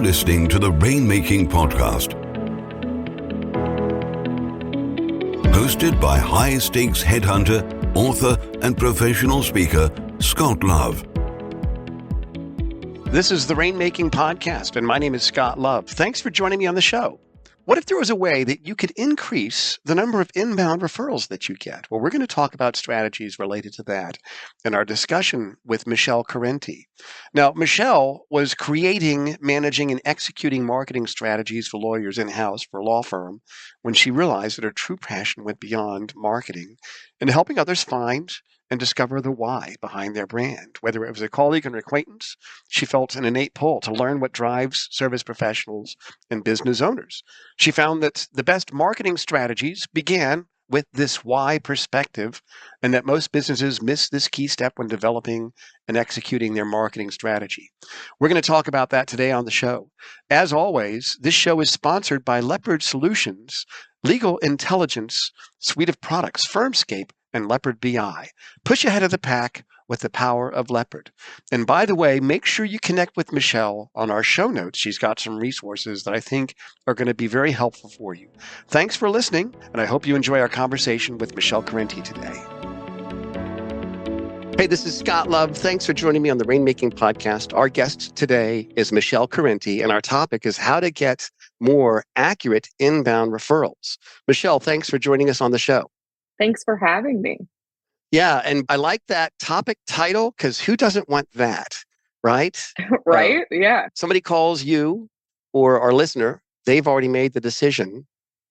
listening to the Rainmaking Podcast, hosted by high-stakes headhunter, author, and professional speaker, Scott Love. This is the Rainmaking Podcast, and my name is Scott Love. Thanks for joining me on the show. What if there was a way that you could increase the number of inbound referrals that you get? Well, we're going to talk about strategies related to that in our discussion with Michele Correnti. Now, Michele was creating, managing, and executing marketing strategies for lawyers in-house for a law firm when she realized that her true passion went beyond marketing and helping others find and discover the why behind their brand. Whether it was a colleague or an acquaintance, she felt an innate pull to learn what drives service professionals and business owners. She found that the best marketing strategies began with this why perspective, and that most businesses miss this key step when developing and executing their marketing strategy. We're going to talk about that today on the show. As always, this show is sponsored by Leopard Solutions, legal intelligence suite of products, Firmscape, and Leopard BI. Push ahead of the pack with the power of Leopard. And by the way, make sure you connect with Michele on our show notes. She's got some resources that I think are going to be very helpful for you. Thanks for listening, and I hope you enjoy our conversation with Michele Correnti today. Hey, this is Scott Love. Thanks for joining me on the Rainmaking Podcast. Our guest today is Michele Correnti, and our topic is how to get more accurate inbound referrals. Michele, thanks for joining us on the show. Thanks for having me. Yeah, and I like that topic title because who doesn't want that, right? Right? Yeah. Somebody calls you or our listener, they've already made the decision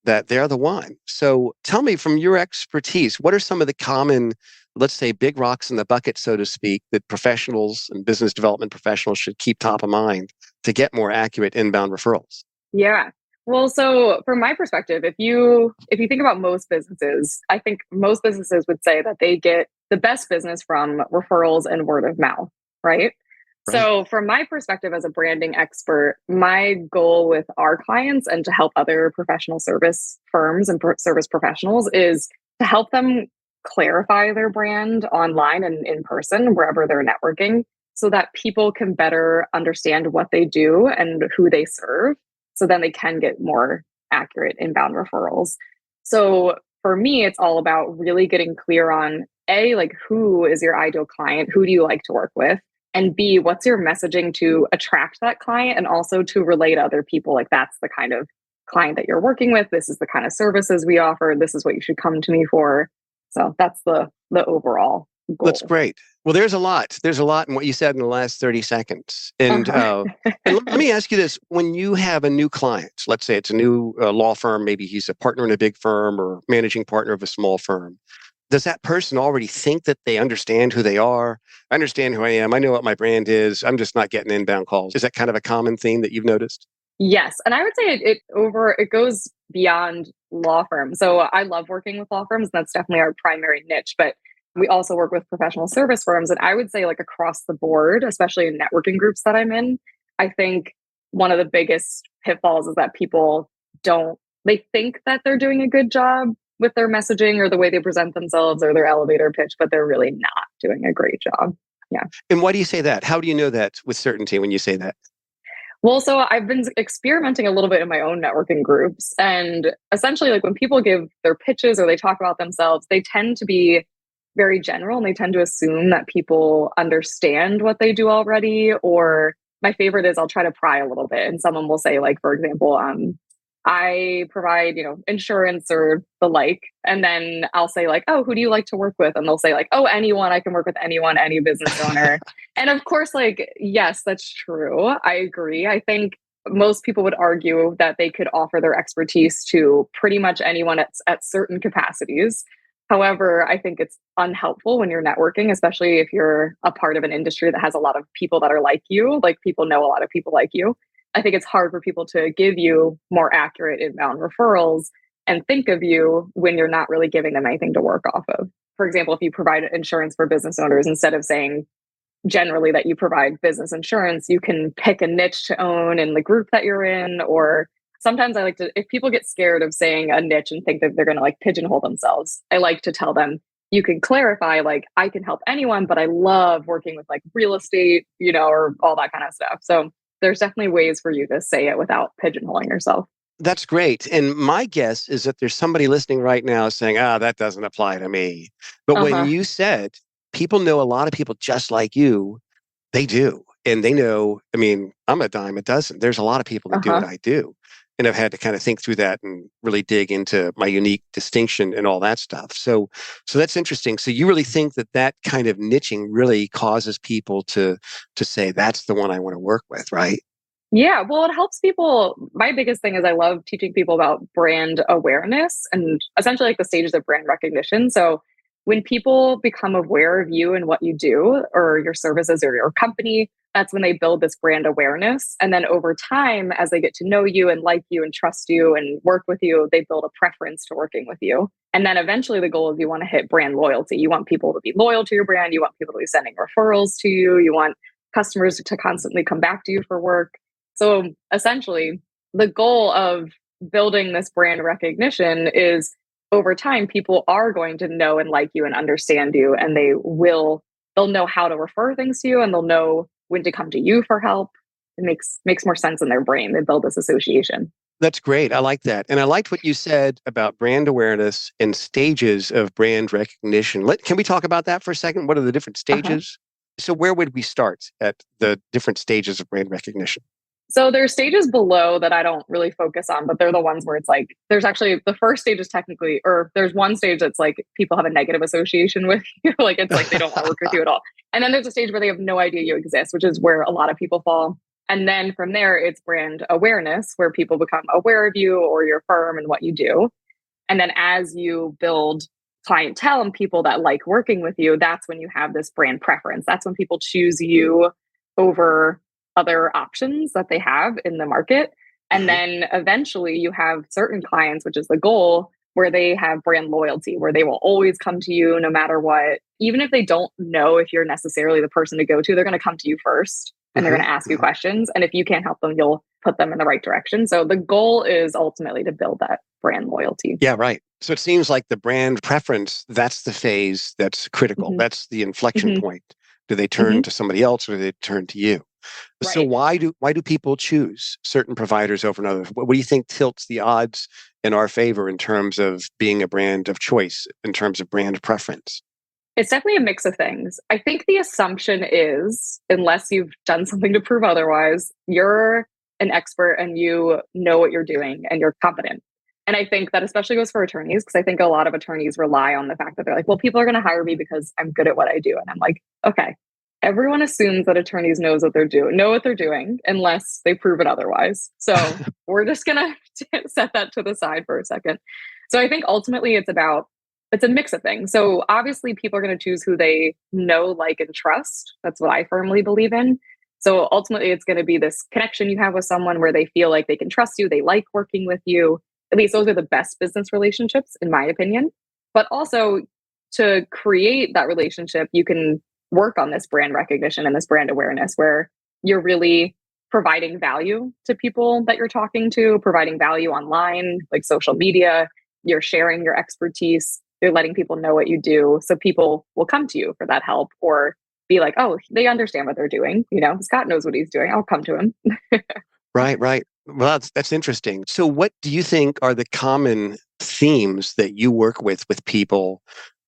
that they're the one. So tell me, from your expertise, what are some of the common, let's say, big rocks in the bucket, so to speak, that professionals and business development professionals should keep top of mind to get more accurate inbound referrals? Yeah. Well, so from my perspective, if you think about most businesses, I think most businesses would say that they get the best business from referrals and word of mouth, right? So from my perspective as a branding expert, my goal with our clients and to help other professional service firms and service professionals is to help them clarify their brand online and in person, wherever they're networking, so that people can better understand what they do and who they serve. So then they can get more accurate inbound referrals. So for me, it's all about really getting clear on A, like who is your ideal client? Who do you like to work with? And B, what's your messaging to attract that client and also to relate to other people? Like that's the kind of client that you're working with. This is the kind of services we offer. This is what you should come to me for. So that's the overall goal. That's great. Well, there's a lot. There's a lot in what you said in the last 30 seconds. And, and let me ask you this. When you have a new client, let's say it's a new law firm, maybe he's a partner in a big firm or managing partner of a small firm, does that person already think that they understand who they are? I understand who I am. I know what my brand is. I'm just not getting inbound calls. Is that kind of a common theme that you've noticed? Yes. And I would say it goes beyond law firms. So I love working with law firms. And that's definitely our primary niche. But we also work with professional service firms. And I would say like across the board, especially in networking groups that I'm in, I think one of the biggest pitfalls is that people they think that they're doing a good job with their messaging or the way they present themselves or their elevator pitch, but they're really not doing a great job. Yeah. And why do you say that? How do you know that with certainty when you say that? Well, so I've been experimenting a little bit in my own networking groups. And essentially, like when people give their pitches or they talk about themselves, they tend to be very general and they tend to assume that people understand what they do already. Or my favorite is I'll try to pry a little bit and someone will say, like, for example, I provide, insurance or the like. And then I'll say like, oh, who do you like to work with? And they'll say like, oh, anyone. I can work with anyone, any business owner. And of course, like, yes, that's true. I agree. I think most people would argue that they could offer their expertise to pretty much anyone at certain capacities. However, I think it's unhelpful when you're networking, especially if you're a part of an industry that has a lot of people that are like you, like people know a lot of people like you. I think it's hard for people to give you more accurate inbound referrals and think of you when you're not really giving them anything to work off of. For example, if you provide insurance for business owners, instead of saying generally that you provide business insurance, you can pick a niche to own in the group that you're in. Or sometimes I like to, if people get scared of saying a niche and think that they're going to like pigeonhole themselves, I like to tell them, you can clarify, like, I can help anyone, but I love working with like real estate, or all that kind of stuff. So there's definitely ways for you to say it without pigeonholing yourself. That's great. And my guess is that there's somebody listening right now saying, that doesn't apply to me. But when Uh-huh. you said people know a lot of people just like you, they do. And they know, I mean, I'm a dime a dozen. There's a lot of people that do what Uh-huh. I do. And I've had to kind of think through that and really dig into my unique distinction and all that stuff. So that's interesting. So you really think that that kind of niching really causes people to say, that's the one I want to work with, right? Yeah, well, it helps people. My biggest thing is I love teaching people about brand awareness and essentially like the stages of brand recognition. So when people become aware of you and what you do or your services or your company, that's when they build this brand awareness. And then over time, as they get to know you and like you and trust you and work with you, they build a preference to working with you. And then eventually the goal is you want to hit brand loyalty. You want people to be loyal to your brand. You want people to be sending referrals to you. You want customers to constantly come back to you for work. So essentially, the goal of building this brand recognition is over time, people are going to know and like you and understand you, and they'll know how to refer things to you, and they'll know when to come to you for help. It makes more sense in their brain. They build this association. That's great. I like that. And I liked what you said about brand awareness and stages of brand recognition. Can we talk about that for a second? What are the different Uh-huh. stages? So where would we start at the different stages of brand recognition? So there's stages below that I don't really focus on, but they're the ones where it's like, there's actually the first stage is technically, or there's one stage that's like people have a negative association with you. Like it's like they don't want to work with you at all. And then there's a stage where they have no idea you exist, which is where a lot of people fall. And then from there, it's brand awareness, where people become aware of you or your firm and what you do. And then as you build clientele and people that like working with you, that's when you have this brand preference. That's when people choose you over other options that they have in the market. And then eventually you have certain clients, which is the goal, where they have brand loyalty, where they will always come to you no matter what. Even if they don't know if you're necessarily the person to go to, they're going to come to you first and they're going to ask you questions. And if you can't help them, you'll put them in the right direction. So the goal is ultimately to build that brand loyalty. Yeah, right. So it seems like the brand preference, that's the phase that's critical. Mhm. That's the inflection Mhm. point. Do they turn to somebody else or do they turn to you? So Right. why do people choose certain providers over another? What do you think tilts the odds in our favor in terms of being a brand of choice, in terms of brand preference? It's definitely a mix of things. I think the assumption is, unless you've done something to prove otherwise, you're an expert and you know what you're doing and you're competent. And I think that especially goes for attorneys, because I think a lot of attorneys rely on the fact that they're like, well, people are going to hire me because I'm good at what I do. And I'm like, okay, everyone assumes that attorneys know what they're doing, unless they prove it otherwise. So we're just going to set that to the side for a second. So I think ultimately it's a mix of things. So obviously people are going to choose who they know, like, and trust. That's what I firmly believe in. So ultimately it's going to be this connection you have with someone where they feel like they can trust you. They like working with you. At least those are the best business relationships, in my opinion. But also to create that relationship, you can work on this brand recognition and this brand awareness where you're really providing value to people that you're talking to, providing value online, like social media. You're sharing your expertise. You're letting people know what you do. So people will come to you for that help or be like, oh, they understand what they're doing. Scott knows what he's doing. I'll come to him. Right, right. Well, that's interesting. So what do you think are the common themes that you work with people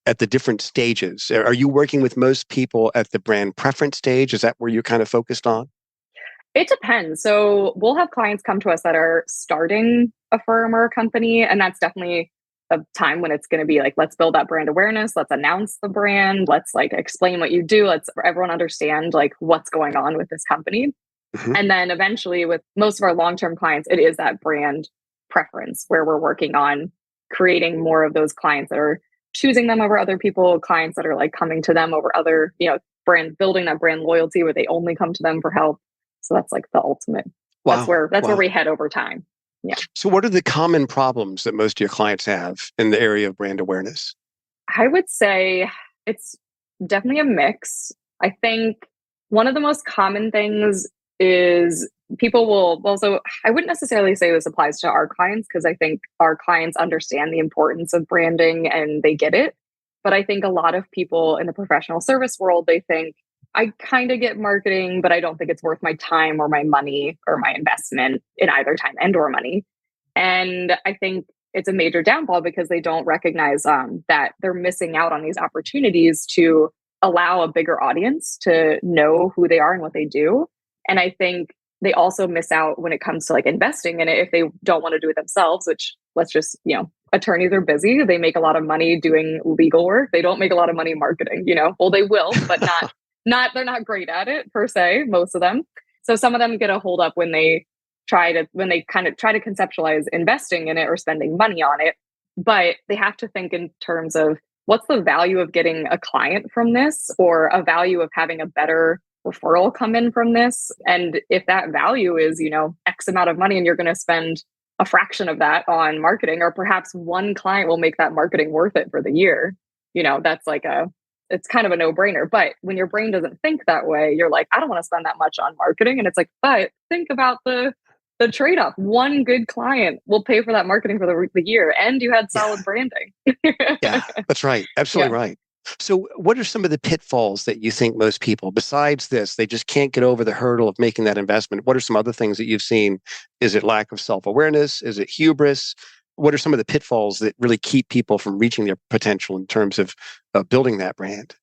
at the different stages? Are you working with most people at the brand preference stage? Is that where you're kind of focused on? It depends. So we'll have clients come to us that are starting a firm or a company, and that's definitely a time when it's going to be like, let's build that brand awareness. Let's announce the brand. Let's like explain what you do. Let's everyone understand like what's going on with this company. Mhm. And then eventually with most of our long-term clients, it is that brand preference where we're working on creating more of those clients that are choosing them over other people, clients that are like coming to them over other, brand, building that brand loyalty where they only come to them for help. So that's like the ultimate. That's Wow. where Wow. we head over time. Yeah. So what are the common problems that most of your clients have in the area of brand awareness? I would say it's definitely a mix. I think one of the most common things is people will also, I wouldn't necessarily say this applies to our clients because I think our clients understand the importance of branding and they get it. But I think a lot of people in the professional service world, they think I kind of get marketing, but I don't think it's worth my time or my money or my investment in either time and or money. And I think it's a major downfall because they don't recognize that they're missing out on these opportunities to allow a bigger audience to know who they are and what they do. And I think they also miss out when it comes to like investing in it if they don't want to do it themselves, which let's just, attorneys are busy. They make a lot of money doing legal work. They don't make a lot of money marketing, well, they will, but they're not great at it per se, most of them. So some of them get a hold up when they kind of try to conceptualize investing in it or spending money on it. But they have to think in terms of what's the value of getting a client from this, or a value of having a better referral come in from this. And if that value is, X amount of money and you're going to spend a fraction of that on marketing, or perhaps one client will make that marketing worth it for the year, that's it's kind of a no-brainer. But when your brain doesn't think that way, you're like, I don't want to spend that much on marketing. And it's like, but think about the trade-off. One good client will pay for that marketing for the year, and you had solid branding. Yeah, that's right. Absolutely right. So what are some of the pitfalls that you think most people, besides this, they just can't get over the hurdle of making that investment? What are some other things that you've seen? Is it lack of self-awareness? Is it hubris? What are some of the pitfalls that really keep people from reaching their potential in terms of building that brand?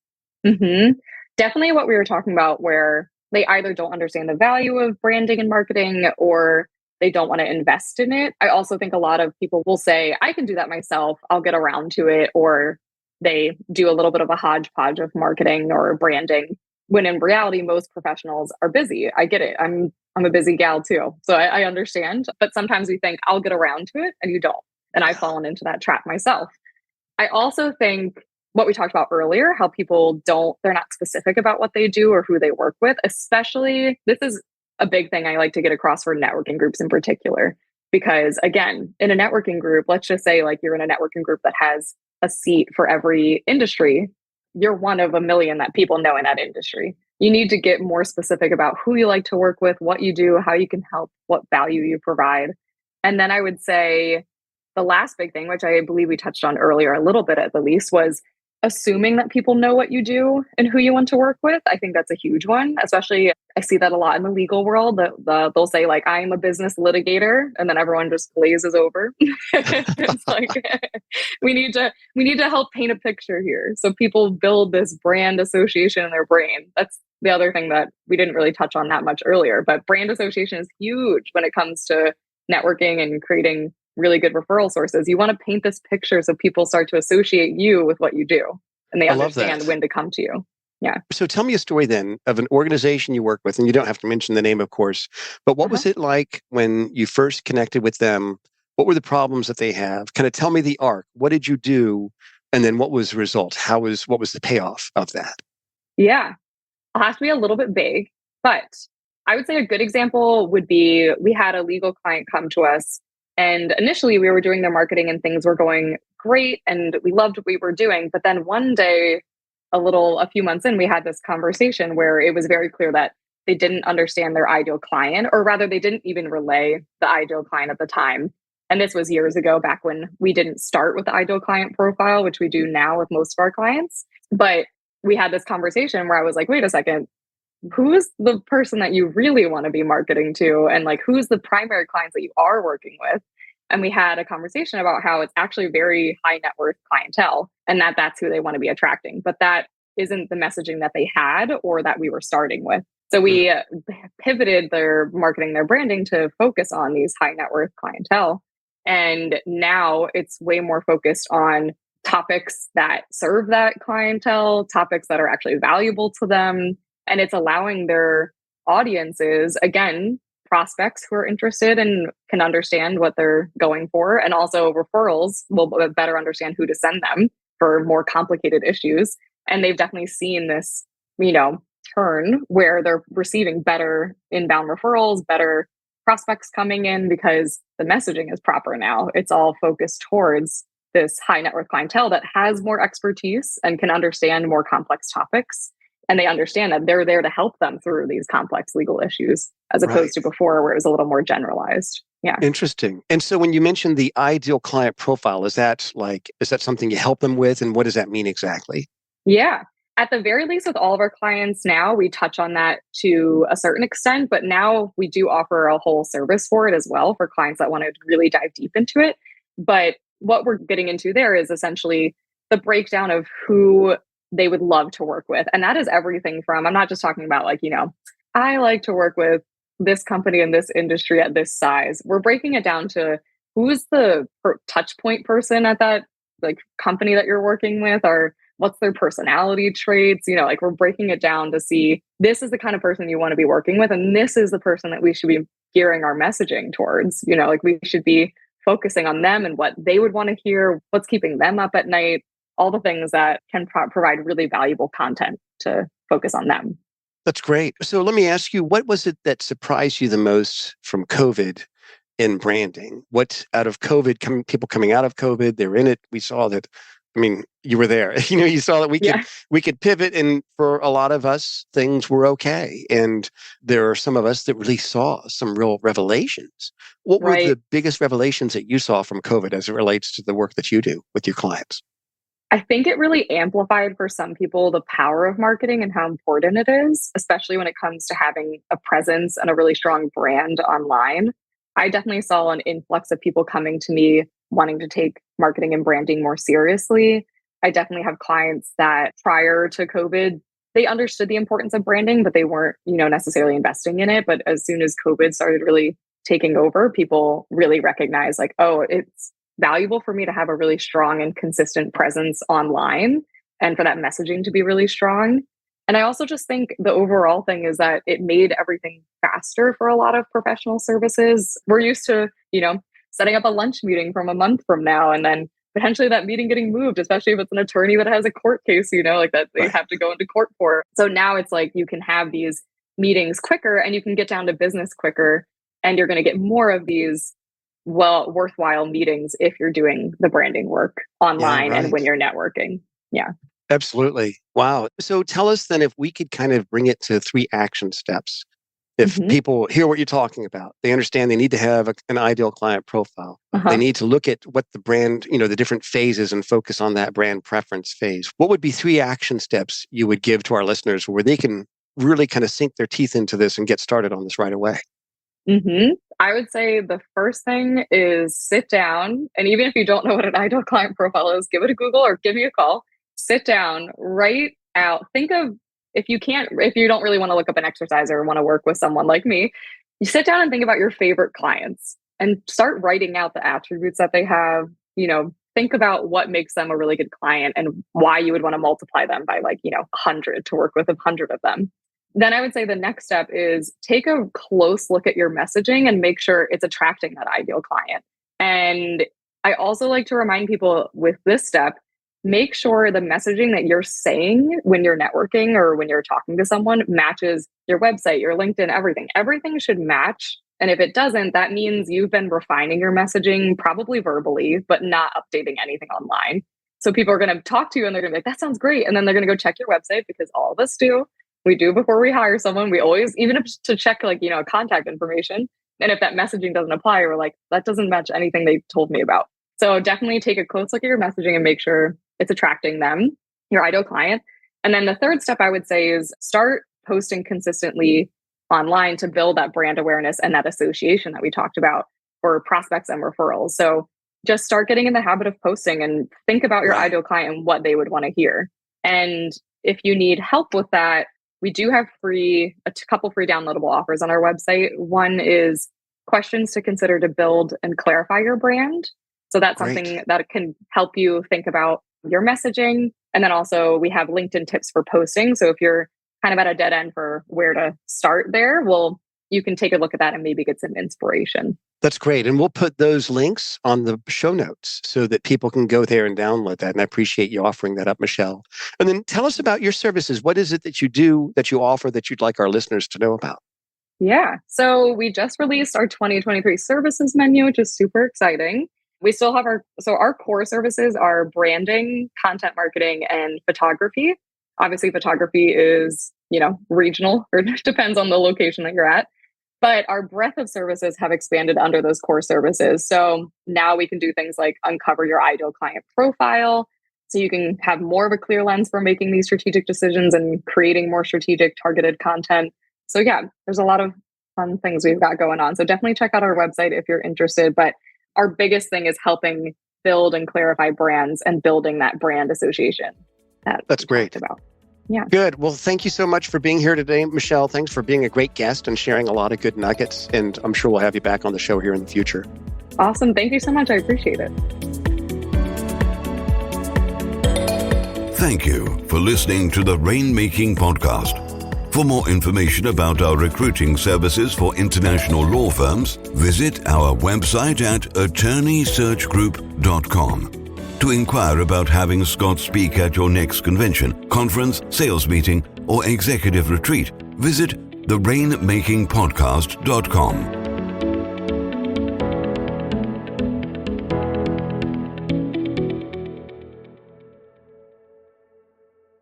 Mm-hmm. Definitely what we were talking about, where they either don't understand the value of branding and marketing, or they don't want to invest in it. I also think a lot of people will say, I can do that myself. I'll get around to it. Or they do a little bit of a hodgepodge of marketing or branding, when in reality, most professionals are busy. I get it. I'm a busy gal too. So I understand. But sometimes we think I'll get around to it, and you don't. And I've fallen into that trap myself. I also think what we talked about earlier, how people they're not specific about what they do or who they work with, especially, this is a big thing I like to get across for networking groups in particular. Because again, in a networking group, let's just say like you're in a networking group that has a seat for every industry. You're one of a million that people know in that industry. You need to get more specific about who you like to work with, what you do, how you can help, what value you provide. And then I would say the last big thing, which I believe we touched on earlier a little bit at the least, was assuming that people know what you do and who you want to work with. I think that's a huge one, especially I see that a lot in the legal world. They'll say like, I'm a business litigator, and then everyone just glazes over. It's like, we need to help paint a picture here. So people build this brand association in their brain. That's the other thing that we didn't really touch on that much earlier, but brand association is huge when it comes to networking and creating really good referral sources. You want to paint this picture so people start to associate you with what you do, and they understand when to come to you. Yeah. So tell me a story then of an organization you work with, and you don't have to mention the name, of course, but what was it like when you first connected with them? What were the problems that they have? Kind of tell me the arc. What did you do? And then what was the result? What was the payoff of that? Yeah. I'll have to be a little bit vague, but I would say a good example would be, we had a legal client come to us. And initially we were doing their marketing and things were going great and we loved what we were doing. But then one day, a few months in, we had this conversation where it was very clear that they didn't understand their ideal client, or rather they didn't even relay the ideal client at the time. And this was years ago, back when we didn't start with the ideal client profile, which we do now with most of our clients. But we had this conversation where I was like, wait a second, who's the person that you really want to be marketing to? And like, who's the primary clients that you are working with? And we had a conversation about how it's actually very high net worth clientele, and that's who they want to be attracting. But that isn't the messaging that they had or that we were starting with. So we pivoted their marketing, their branding to focus on these high net worth clientele. And now it's way more focused on topics that serve that clientele, topics that are actually valuable to them. And it's allowing their audiences, again, prospects who are interested and can understand what they're going for. And also referrals will better understand who to send them for more complicated issues. And they've definitely seen this, turn where they're receiving better inbound referrals, better prospects coming in, because the messaging is proper now. It's all focused towards this high net worth clientele that has more expertise and can understand more complex topics. And they understand that they're there to help them through these complex legal issues, as opposed to before where it was a little more generalized. Yeah. Interesting. And so when you mentioned the ideal client profile, is that something you help them with? And what does that mean exactly? Yeah. At the very least, with all of our clients now, we touch on that to a certain extent, but now we do offer a whole service for it as well for clients that want to really dive deep into it. But what we're getting into there is essentially the breakdown of who they would love to work with. And that is everything from, I'm not just talking about like, I like to work with this company in this industry at this size. We're breaking it down to who's the touch point person at that like company that you're working with, or what's their personality traits. Like we're breaking it down to see this is the kind of person you want to be working with, and this is the person that we should be gearing our messaging towards. Like we should be focusing on them and what they would want to hear, what's keeping them up at night, all the things that can provide really valuable content to focus on them. That's great. So let me ask you, what was it that surprised you the most from COVID in branding? What out of COVID, people coming out of COVID, they're in it. We saw that. I mean, you were there. You saw that we could pivot, and for a lot of us, things were okay. And there are some of us that really saw some real revelations. What were the biggest revelations that you saw from COVID as it relates to the work that you do with your clients? I think it really amplified for some people the power of marketing and how important it is, especially when it comes to having a presence and a really strong brand online. I definitely saw an influx of people coming to me wanting to take marketing and branding more seriously. I definitely have clients that prior to COVID, they understood the importance of branding, but they weren't, necessarily investing in it. But as soon as COVID started really taking over, people really recognized like, oh, it's valuable for me to have a really strong and consistent presence online and for that messaging to be really strong. And I also just think the overall thing is that it made everything faster for a lot of professional services. We're used to, setting up a lunch meeting from a month from now, and then potentially that meeting getting moved, especially if it's an attorney that has a court case, like that they have to go into court for. So now it's like you can have these meetings quicker and you can get down to business quicker, and you're going to get more of these worthwhile meetings if you're doing the branding work online and when you're networking. Yeah. Absolutely. Wow. So tell us then, if we could kind of bring it to 3 action steps. If people hear what you're talking about, they understand they need to have an ideal client profile. They need to look at what the brand, the different phases, and focus on that brand preference phase. What would be 3 action steps you would give to our listeners where they can really kind of sink their teeth into this and get started on this right away? I would say the first thing is sit down. And even if you don't know what an ideal client profile is, give it a Google or give me a call. Sit down, write out, think of, if you don't really want to look up an exercise or want to work with someone like me, you sit down and think about your favorite clients and start writing out the attributes that they have. Think about what makes them a really good client and why you would want to multiply them by 100 to work with 100 of them. Then I would say the next step is take a close look at your messaging and make sure it's attracting that ideal client. And I also like to remind people with this step, make sure the messaging that you're saying when you're networking or when you're talking to someone matches your website, your LinkedIn, everything. Everything should match. And if it doesn't, that means you've been refining your messaging, probably verbally, but not updating anything online. So people are going to talk to you and they're going to be like, that sounds great. And then they're going to go check your website, because all of us do. We do before we hire someone. We always, even if to check contact information. And if that messaging doesn't apply, we're like, that doesn't match anything they told me about. So definitely take a close look at your messaging and make sure it's attracting them, your ideal client. And then the third step I would say is start posting consistently online to build that brand awareness and that association that we talked about for prospects and referrals. So just start getting in the habit of posting and think about your ideal client and what they would want to hear. And if you need help with that, we do have a couple free downloadable offers on our website. One is questions to consider to build and clarify your brand. So that's something that can help you think about your messaging. And then also we have LinkedIn tips for posting. So if you're kind of at a dead end for where to start there, you can take a look at that and maybe get some inspiration. That's great. And we'll put those links on the show notes so that people can go there and download that. And I appreciate you offering that up, Michele. And then tell us about your services. What is it that you do, that you offer, that you'd like our listeners to know about? Yeah. So we just released our 2023 services menu, which is super exciting. We still have our core services are branding, content marketing, and photography. Obviously, photography is, regional, or depends on the location that you're at. But our breadth of services have expanded under those core services. So now we can do things like uncover your ideal client profile, so you can have more of a clear lens for making these strategic decisions and creating more strategic targeted content. So yeah, there's a lot of fun things we've got going on. So definitely check out our website if you're interested. But our biggest thing is helping build and clarify brands and building that brand association. That's great. About. Yeah. Good. Well, thank you so much for being here today, Michele. Thanks for being a great guest and sharing a lot of good nuggets. And I'm sure we'll have you back on the show here in the future. Awesome. Thank you so much. I appreciate it. Thank you for listening to the Rainmaking Podcast. For more information about our recruiting services for international law firms, visit our website at attorneysearchgroup.com. To inquire about having Scott speak at your next convention, conference, sales meeting, or executive retreat, visit therainmakingpodcast.com.